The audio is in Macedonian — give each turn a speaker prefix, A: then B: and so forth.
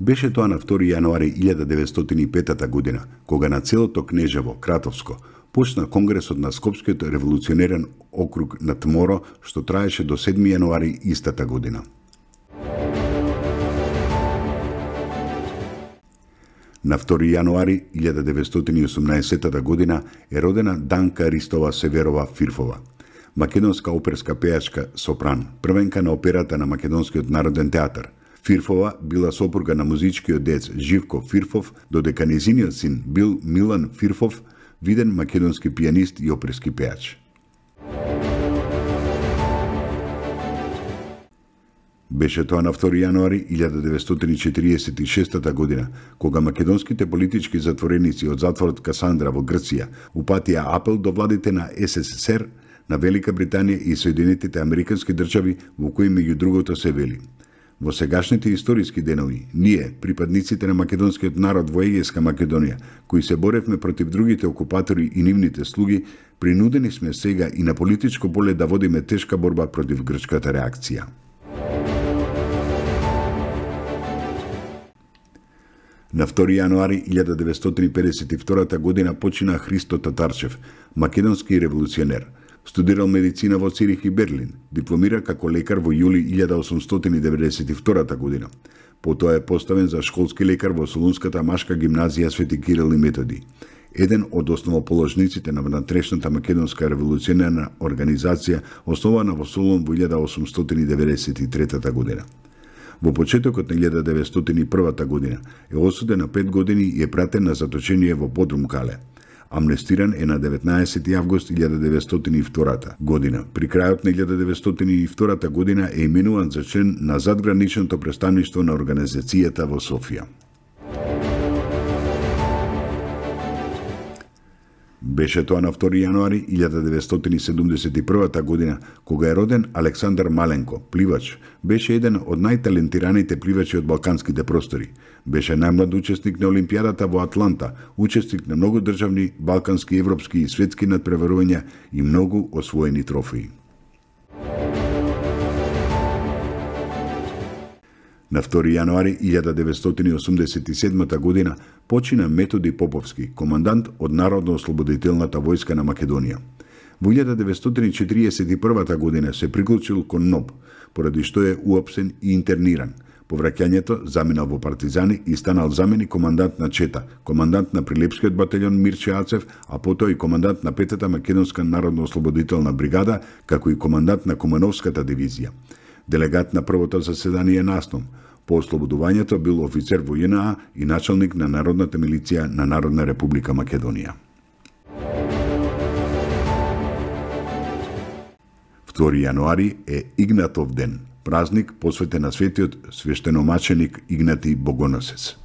A: Беше тоа на 2 јануари 1905 година, кога на целото кнежево, Кратовско, почна конгресот на Скопскиот револуционерен округ на Тморо, што траеше до 7 јануари истата година. На 2 јануари 1918 година е родена Данка Ристова Северова Фирфова, македонска оперска пејачка сопран, првенка на операта на Македонскиот народен театар. Фирфова била сопруга на музичкиот дец Живко Фирфов, додека нејзиниот син бил Милан Фирфов, виден македонски пијанист и оперски пејач. Беше тоа на 2 јануари 1946 година, кога македонските политички затвореници од затворот Касандра во Грција упатија апел до владите на СССР, на Велика Британија и Соединетите Американски држави, во кои меѓу другото се вели: во сегашните историски денови, ние, припадниците на македонскиот народ во Егејска Македонија, кои се боревме против другите окупатори и нивните слуги, принудени сме сега и на политичко поле да водиме тешка борба против грчката реакција. На 2 јануари 1952 година почина Христо Татарчев, македонски револуционер. Студирал медицина во Цирих и Берлин, дипломира како лекар во јули 1892 година. Потоа е поставен за школски лекар во Солунската машка гимназија Свети Кирил и Методи. Еден од основоположниците на внатрешната македонска револуционерна организација, основана во Солун во 1893 година. Во почетокот на 1901 година е осуден на 5 години и е пратен на заточение во Подрум Кале. Амнестиран е на 19 август 1902 година. При крајот на 1902 година е именуван за член на задграничното представништво на организацијата во Софија. Беше тоа на 2 јануари 1971 година, кога е роден Александар Маленко, пливач. Беше еден од најталентираните пливачи од балканските простори. Беше најмлад учесник на Олимпијадата во Атланта, учесник на многу државни, балкански, европски и светски надпреварувања и многу освоени трофеи. На 2 јануари 1987 година почина Методи Поповски, командант од Народно-ослободителната војска на Македонија. Во 1941 година се приклучил кон НОБ, поради што е уапсен и интерниран. По враќањето заминал во партизани и станал заменик командант на Чета, командант на Прилепскиот батальон Мирче Ацев, а потоа и командант на 5-та македонска народно-ослободителна бригада, како и командант на Кумановската дивизија. Делегат на првото заседание на АСНОМ. По ослободувањето бил офицер во ЈНА и началник на Народната милиција на Народна република Македонија. 2 јануари е Игнатов ден, празник посветен на светиот свештеномаченик Игнати Богоносец.